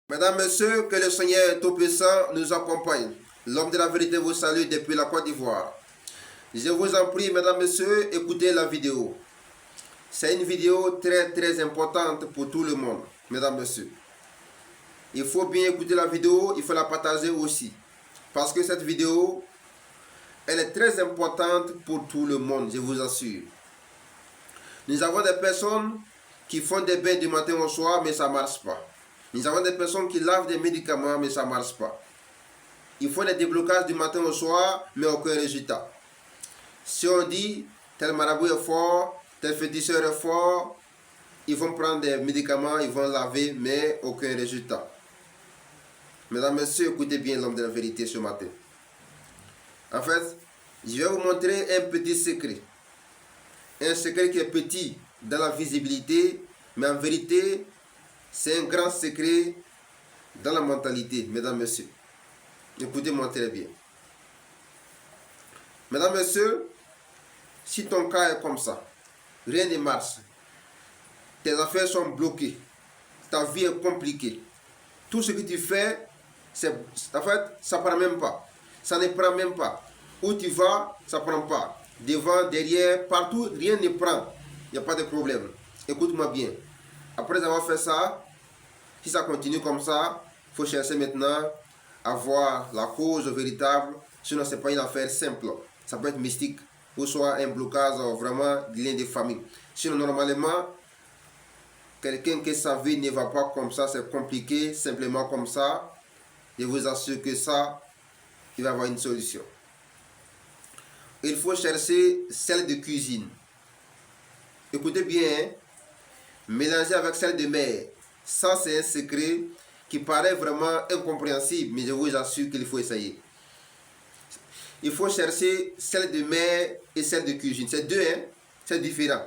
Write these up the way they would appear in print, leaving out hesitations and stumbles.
Mesdames, Messieurs, que le Seigneur Tout-Puissant nous accompagne. L'homme de la vérité vous salue depuis la Côte d'Ivoire. Je vous en prie, Mesdames, Messieurs, écoutez la vidéo. C'est une vidéo très importante pour tout le monde, Mesdames, Messieurs. Il faut bien écouter la vidéo, il faut la partager aussi. Parce que cette vidéo, elle est très importante pour tout le monde, je vous assure. Nous avons des personnes qui font des bains du matin au soir, mais ça ne marche pas. Nous avons des personnes qui lavent des médicaments, mais ça ne marche pas. Il faut des déblocages du matin au soir, mais aucun résultat. Si on dit, tel marabout est fort, tel féticheur est fort, ils vont prendre des médicaments, ils vont laver, mais aucun résultat. Mesdames, Messieurs, écoutez bien l'homme de la vérité ce matin. En fait, je vais vous montrer un petit secret. Un secret qui est petit dans la visibilité, mais en vérité, c'est un grand secret dans la mentalité, mesdames, messieurs. Écoutez-moi très bien. Mesdames, messieurs, si ton cas est comme ça, rien ne marche, tes affaires sont bloquées, ta vie est compliquée, tout ce que tu fais, en fait, ça ne prend même pas. Ça ne prend même pas. Où tu vas, ça ne prend pas. Devant, derrière, partout, rien ne prend. Il n'y a pas de problème. Écoute-moi bien. Après avoir fait ça, si ça continue comme ça, il faut chercher maintenant à voir la cause véritable. Sinon, ce n'est pas une affaire simple. Ça peut être mystique ou soit un blocage vraiment de lien de famille. Sinon, normalement, quelqu'un que sa vie ne va pas comme ça, c'est compliqué, simplement comme ça, je vous assure que ça, il va y avoir une solution. Il faut chercher celle de cuisine. Écoutez bien, hein? Mélanger avec celle de mer. Ça, c'est un secret qui paraît vraiment incompréhensible, mais je vous assure qu'il faut essayer. Il faut chercher celle de mer et celle de cuisine. C'est deux, hein? C'est différent.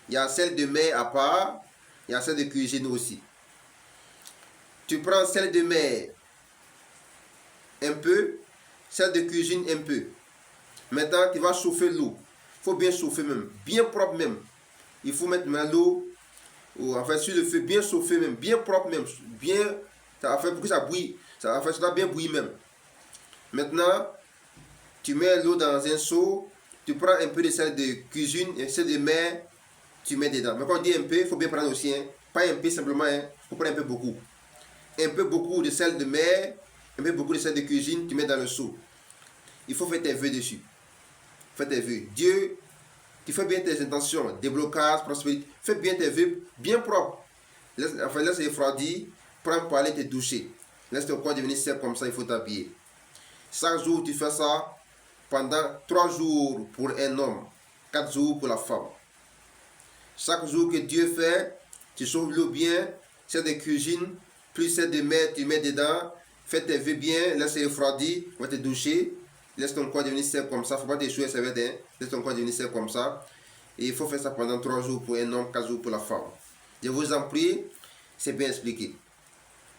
Il y a celle de mer à part, il y a celle de cuisine aussi. Tu prends celle de mer un peu, celle de cuisine un peu. Maintenant, tu vas chauffer l'eau. Il faut bien chauffer même, bien propre même. Il faut mettre l'eau, en fait, sur le feu, bien chauffer même, bien propre même, bien, ça fait pour que ça bouille. Ça doit bien bouillir même. Maintenant, tu mets l'eau dans un seau, tu prends un peu de sel de cuisine et celle de mer, tu mets dedans. Mais quand on dit un peu, il faut bien prendre aussi, hein. Pas un peu simplement, il faut prendre un peu beaucoup. Un peu beaucoup de sel de mer, un peu beaucoup de sel de cuisine, tu mets dans le seau. Il faut faire tes vœux dessus. Fais tes vœux. Dieu, tu fais bien tes intentions, déblocage, prospérité. Fais bien tes vœux, bien propres. Laisse refroidir, prends pour aller te doucher. Laisse ton corps devenir sec comme ça, il faut t'habiller. Chaque jour, tu fais ça pendant 3 jours pour un homme, 4 jours pour la femme. Chaque jour que Dieu fait, tu chauffes l'eau bien, c'est de cuisine, plus c'est de mer, tu mets dedans, fais tes vœux bien, laisse refroidir, va te doucher. Laisse ton corps devenir sec comme ça. Il ne faut pas t'échouer, ça va être, hein? Laisse ton corps devenir sec comme ça. Et il faut faire ça pendant 3 jours pour un homme, 4 jours pour la femme. Je vous en prie, c'est bien expliqué.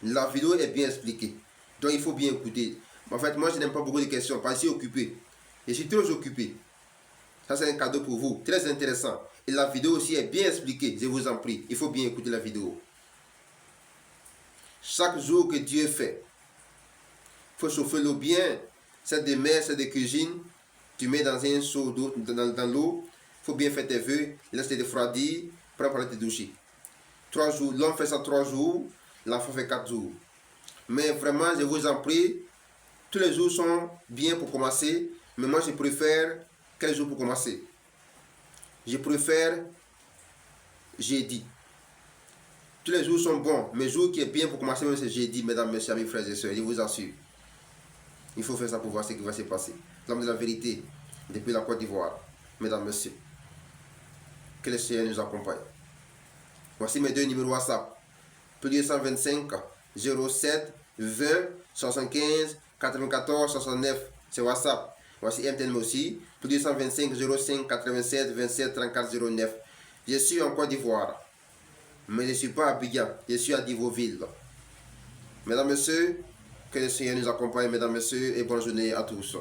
La vidéo est bien expliquée. Donc il faut bien écouter. En fait, moi je n'aime pas beaucoup de questions parce que je suis occupé. Je suis trop occupé. Ça c'est un cadeau pour vous. Très intéressant. Et la vidéo aussi est bien expliquée. Je vous en prie. Il faut bien écouter la vidéo. Chaque jour que Dieu fait, il faut chauffer l'eau bien. C'est de mer, c'est de cuisine, tu mets dans un seau d'eau, dans l'eau, il faut bien faire tes vœux, laisse te refroidir, prends pour aller te doucher. 3 jours, l'homme fait ça 3 jours, l'enfant fait 4 jours. Mais vraiment, je vous en prie, tous les jours sont bien pour commencer, mais moi je préfère quel jour pour commencer? Je préfère jeudi. Tous les jours sont bons, mais le jour qui est bien pour commencer, c'est jeudi, mesdames, messieurs, amis, frères et sœurs, je vous assure. Il faut faire ça pour voir ce qui va se passer. L'homme de la vérité, depuis la Côte d'Ivoire, mesdames, messieurs, que le Seigneur nous accompagne. Voici mes 2 numéros WhatsApp. Plus 225 07 20 75 94 69. C'est WhatsApp. Voici MTN aussi. Plus 225 05 87 27 34 09. Je suis en Côte d'Ivoire. Mais je ne suis pas à Abidjan. Je suis à Divoville. Mesdames, messieurs, que le Seigneur nous accompagne, mesdames, messieurs, et bonne journée à tous.